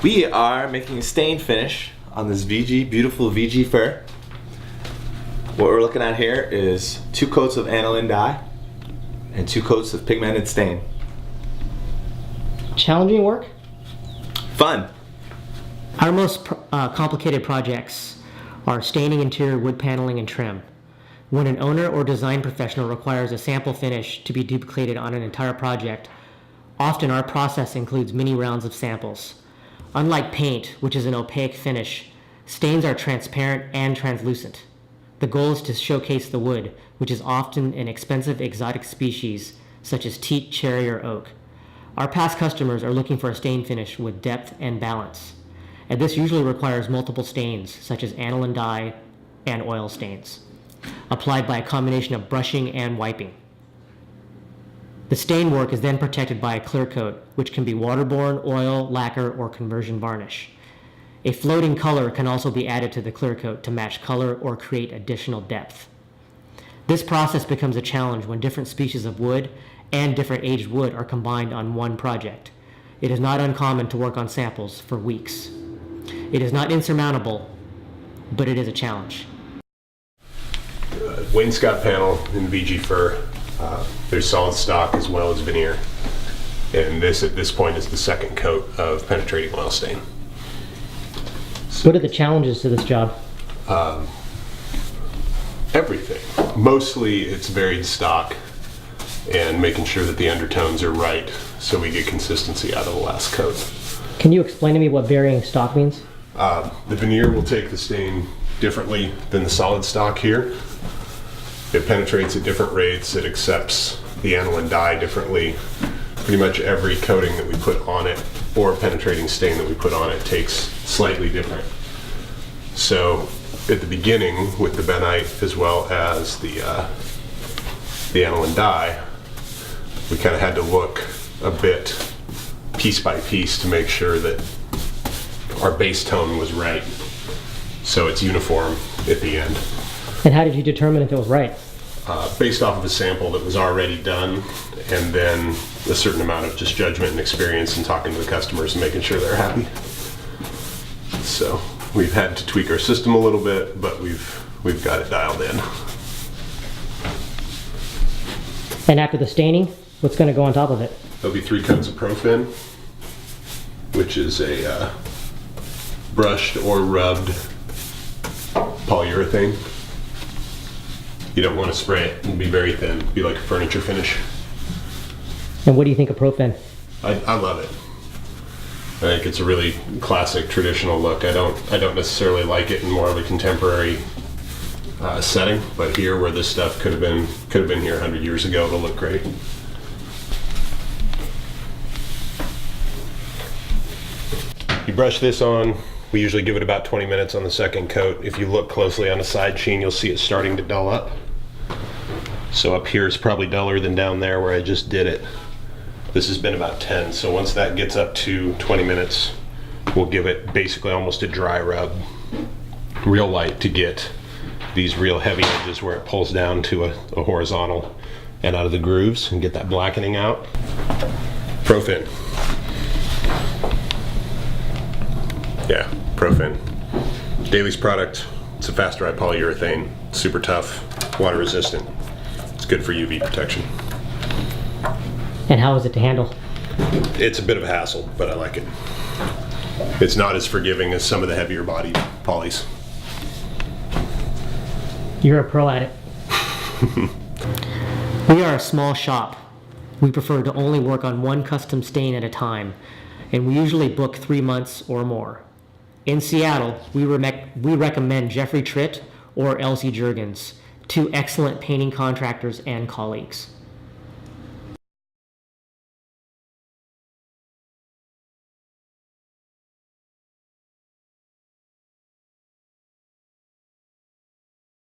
We are making a stain finish on this beautiful VG fur. What we're looking at here is 2 coats of aniline dye and 2 coats of pigmented stain. Challenging work? Fun. Our most complicated projects are staining interior wood paneling and trim. When an owner or design professional requires a sample finish to be duplicated on an entire project, often our process includes many rounds of samples. Unlike paint, which is an opaque finish, stains are transparent and translucent. The goal is to showcase the wood, which is often an expensive exotic species such as teak, cherry, or oak. Our past customers are looking for a stain finish with depth and balance, and this usually requires multiple stains such as aniline dye and oil stains, applied by a combination of brushing and wiping. The stain work is then protected by a clear coat, which can be waterborne, oil, lacquer, or conversion varnish. A floating color can also be added to the clear coat to match color or create additional depth. This process becomes a challenge when different species of wood and different aged wood are combined on one project. It is not uncommon to work on samples for weeks. It is not insurmountable, but it is a challenge. Wainscot panel in VG fur. There's solid stock as well as veneer. And this at this point is the 2nd coat of penetrating oil stain. What are the challenges to this job? Everything. Mostly it's varied stock and making sure that the undertones are right so we get consistency out of the last coat. Can you explain to me what varying stock means? The veneer will take the stain differently than the solid stock here. It penetrates at different rates. It accepts the aniline dye differently. Pretty much every coating that we put on it or penetrating stain that we put on it takes slightly different. So at the beginning with the benite as well as the aniline dye, we kind of had to look a bit piece by piece to make sure that our base tone was right, so it's uniform at the end. And how did you determine if it was right? Based off of a sample that was already done, and then a certain amount of just judgment and experience and talking to the customers and making sure they're happy. So we've had to tweak our system a little bit, but we've got it dialed in. And after the staining, what's going to go on top of it? There'll be 3 coats of Profin, which is a brushed or rubbed polyurethane. You don't want to spray it and be very thin, be like a furniture finish. And what do you think of Profin? I love it. I think it's a really classic traditional look. I don't necessarily like it in more of a contemporary setting, but here where this stuff could have been here 100 years ago, it'll look great. You brush this on. We usually give it about 20 minutes on the 2nd coat. If you look closely on the side sheen, you'll see it starting to dull up. So up here is probably duller than down there where I just did it. This has been about 10, so once that gets up to 20 minutes, we'll give it basically almost a dry rub, real light, to get these real heavy edges where it pulls down to a horizontal and out of the grooves and get that blackening out. Profin. Yeah, Profin. Daly's product. It's a fast dry polyurethane, super tough, water resistant. It's good for UV protection. And how is it to handle? It's a bit of a hassle, but I like it. It's not as forgiving as some of the heavier bodied polys. You're a pro at it. We are a small shop. We prefer to only work on one custom stain at a time, and we usually book 3 months or more. In Seattle, we recommend Jeffrey Tritt or Elsie Jurgens, 2 excellent painting contractors and colleagues.